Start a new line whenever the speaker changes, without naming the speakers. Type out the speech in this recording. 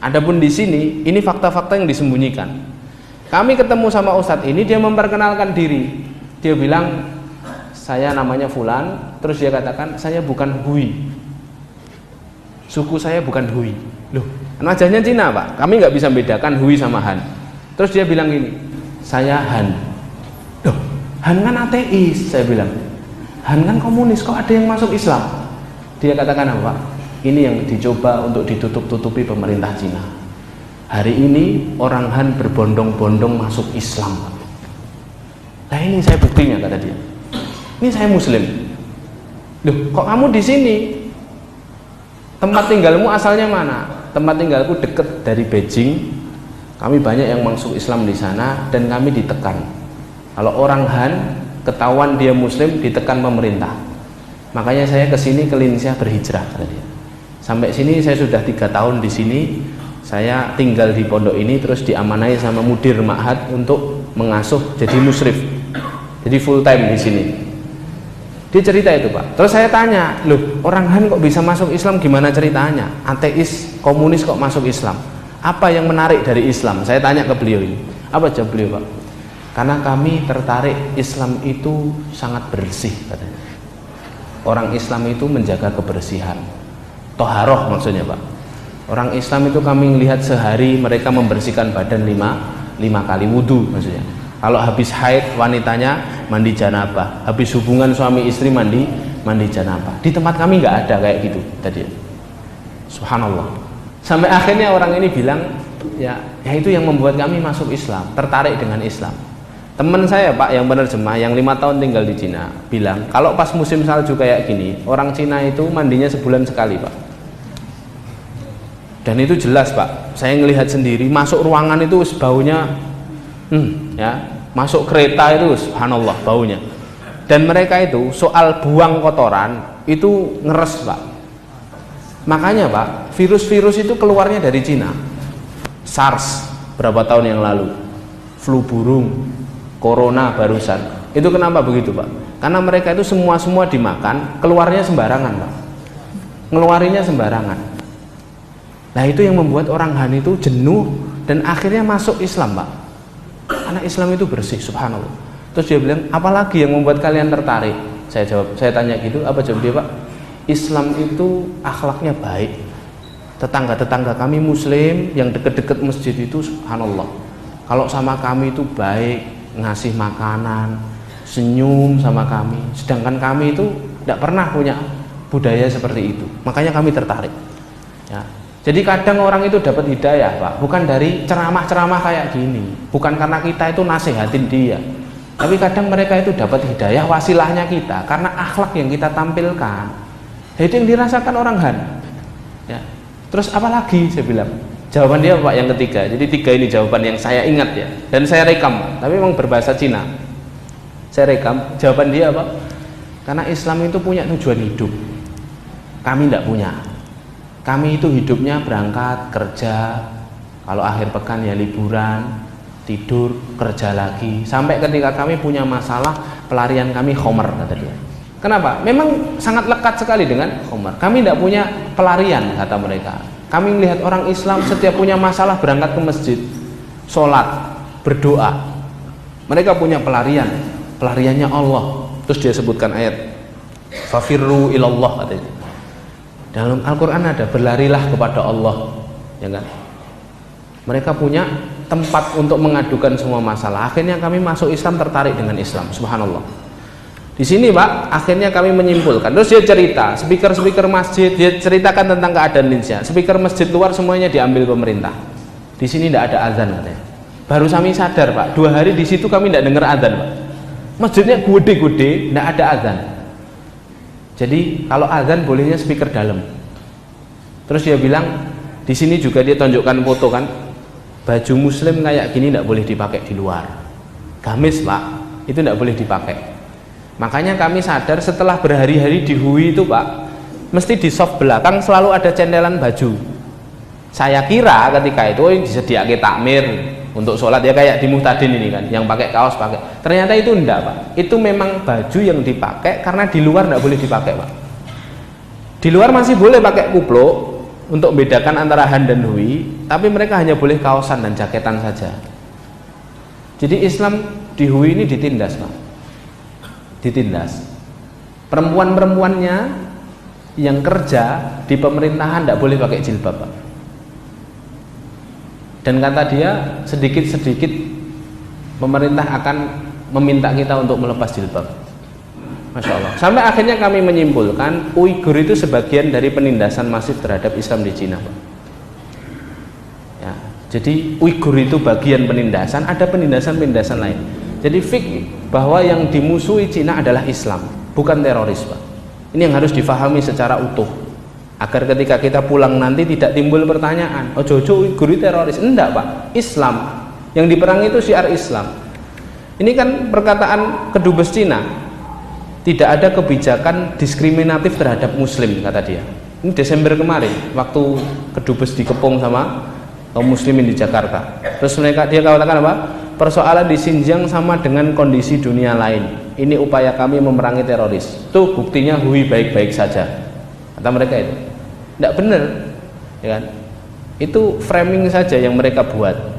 Adapun di sini, ini fakta-fakta yang disembunyikan. Kami ketemu sama Ustadz ini, dia memperkenalkan diri. Dia bilang, saya namanya Fulan. Terus dia katakan, saya bukan Hui. Suku saya bukan Hui. Loh, wajahnya Cina Pak. Kami nggak bisa bedakan Hui sama Han. Terus dia bilang gini, saya Han. Loh, Han kan ateis. Saya bilang, Han kan komunis, kok ada yang masuk Islam? Dia katakan apa Pak? Ini yang dicoba untuk ditutup-tutupi pemerintah Cina. Hari ini orang Han berbondong-bondong masuk Islam. Nah ini saya buktinya, kata dia. Ini saya Muslim. Loh, kok kamu di sini? Tempat tinggalmu asalnya mana? Tempat tinggalku dekat dari Beijing. Kami banyak yang masuk Islam di sana dan kami ditekan. Kalau orang Han ketahuan dia Muslim, ditekan pemerintah. Makanya saya ke sini ke Linsia berhijrah, kata dia. Sampai sini saya sudah 3 tahun di sini. Saya tinggal di pondok ini, terus diamanai sama mudir ma'had untuk mengasuh jadi musyrif, jadi full time di sini. Dia cerita itu Pak. Terus saya tanya, loh orang Han kok bisa masuk Islam, gimana ceritanya? Ateis, komunis kok masuk Islam? Apa yang menarik dari Islam? Saya tanya ke beliau ini. Apa jawab beliau Pak? Karena kami tertarik Islam itu sangat bersih, katanya. Orang Islam itu menjaga kebersihan, toharoh maksudnya Pak. Orang Islam itu kami lihat sehari mereka membersihkan badan 5 kali wudu maksudnya. Kalau habis haid wanitanya mandi janabah, habis hubungan suami istri mandi janabah. Di tempat kami nggak ada kayak gitu tadi. Subhanallah. Sampai akhirnya orang ini bilang, ya itu yang membuat kami masuk Islam, tertarik dengan Islam. Teman saya Pak yang penerjemah yang 5 tahun tinggal di Cina bilang, kalau pas musim salju kayak gini, orang Cina itu mandinya sebulan sekali Pak. Dan itu jelas Pak, saya ngelihat sendiri, masuk ruangan itu baunya ya, masuk kereta itu subhanallah baunya. Dan mereka itu soal buang kotoran itu ngeres Pak. Makanya Pak, virus-virus itu keluarnya dari Cina. SARS berapa tahun yang lalu, flu burung, corona barusan. Itu kenapa begitu Pak? Karena mereka itu semua dimakan, keluarnya sembarangan Pak. Ngeluarinya sembarangan. Nah itu yang membuat orang Han itu jenuh dan akhirnya masuk Islam Pak. Karena Islam itu bersih, subhanallah. Terus dia bilang, apalagi yang membuat kalian tertarik? Saya tanya gitu, apa jawab dia Pak? Islam itu akhlaknya baik. Tetangga-tetangga kami Muslim yang deket-deket masjid itu subhanallah, kalau sama kami itu baik, ngasih makanan, senyum sama kami. Sedangkan kami itu tidak pernah punya budaya seperti itu. Makanya kami tertarik ya. Jadi kadang orang itu dapat hidayah Pak, bukan dari ceramah-ceramah kayak gini, bukan karena kita itu nasihatin dia, tapi kadang mereka itu dapat hidayah wasilahnya kita karena akhlak yang kita tampilkan. Itu yang dirasakan orang Han ya. Terus apa lagi saya bilang? Jawaban dia Pak yang ketiga. Jadi 3 ini jawaban yang saya ingat ya, dan saya rekam Pak, tapi memang berbahasa Cina. Saya rekam jawaban dia Pak. Karena Islam itu punya tujuan hidup, kami tidak punya. Kami itu hidupnya berangkat kerja, kalau akhir pekan ya liburan, tidur, kerja lagi. Sampai ketika kami punya masalah, pelarian kami khomer, kata dia. Kenapa? Memang sangat lekat sekali dengan khomer. Kami tidak punya pelarian, kata mereka. Kami melihat orang Islam setiap punya masalah berangkat ke masjid, sholat, berdoa. Mereka punya pelarian, pelariannya Allah. Terus dia sebutkan ayat, fafirru ilallah, katanya. Dalam Al-Quran ada, berlarilah kepada Allah, ya kan? Mereka punya tempat untuk mengadukan semua masalah. Akhirnya kami masuk Islam, tertarik dengan Islam, subhanallah. Di sini Pak, akhirnya kami menyimpulkan. Terus dia cerita, speaker masjid, dia ceritakan tentang keadaan Indonesia. Speaker masjid luar semuanya diambil pemerintah. Di sini tidak ada azan katanya. Baru kami sadar Pak, 2 hari di situ kami tidak dengar azan Pak. Masjidnya gede-gede, tidak ada azan. Jadi kalau azan bolehnya speaker dalam. Terus dia bilang, di sini juga dia tunjukkan foto kan, baju Muslim kayak gini tidak boleh dipakai di luar. Gamis Pak, itu tidak boleh dipakai. Makanya kami sadar setelah berhari-hari di Hui itu Pak, mesti di soft belakang selalu ada cendelan baju. Saya kira ketika itu disediakan takmir untuk sholat ya kayak di Muhtadin ini kan, yang pakai kaos pakai. Ternyata itu enggak Pak, itu memang baju yang dipakai karena di luar enggak boleh dipakai Pak. Di luar masih boleh pakai kupluk, untuk membedakan antara Han dan Hui, tapi mereka hanya boleh kaosan dan jaketan saja. Jadi Islam di Hui ini ditindas, Pak. Ditindas. Perempuan-perempuannya yang kerja di pemerintahan tidak boleh pakai jilbab, Pak. Dan kata dia, sedikit-sedikit pemerintah akan meminta kita untuk melepas jilbab. Masya Allah. Sampai akhirnya kami menyimpulkan Uighur itu sebagian dari penindasan masif terhadap Islam di Cina, Pak. Ya, jadi Uighur itu bagian penindasan, ada penindasan-penindasan lain. Jadi fikih bahwa yang dimusuhi Cina adalah Islam, bukan teroris, Pak. Ini yang harus difahami secara utuh, agar ketika kita pulang nanti tidak timbul pertanyaan, oh jojo Uighur itu teroris. Enggak, Pak. Islam yang diperangi itu syiar Islam. Ini kan perkataan kedubes Cina, tidak ada kebijakan diskriminatif terhadap muslim, kata dia. Ini Desember kemarin waktu kedubes dikepung sama kaum muslimin di Jakarta. Terus dia katakan apa? Persoalan di Xinjiang sama dengan kondisi dunia lain. Ini upaya kami memerangi teroris. Tuh buktinya Hui baik-baik saja, kata mereka itu. Tidak benar, ya kan? Itu framing saja yang mereka buat.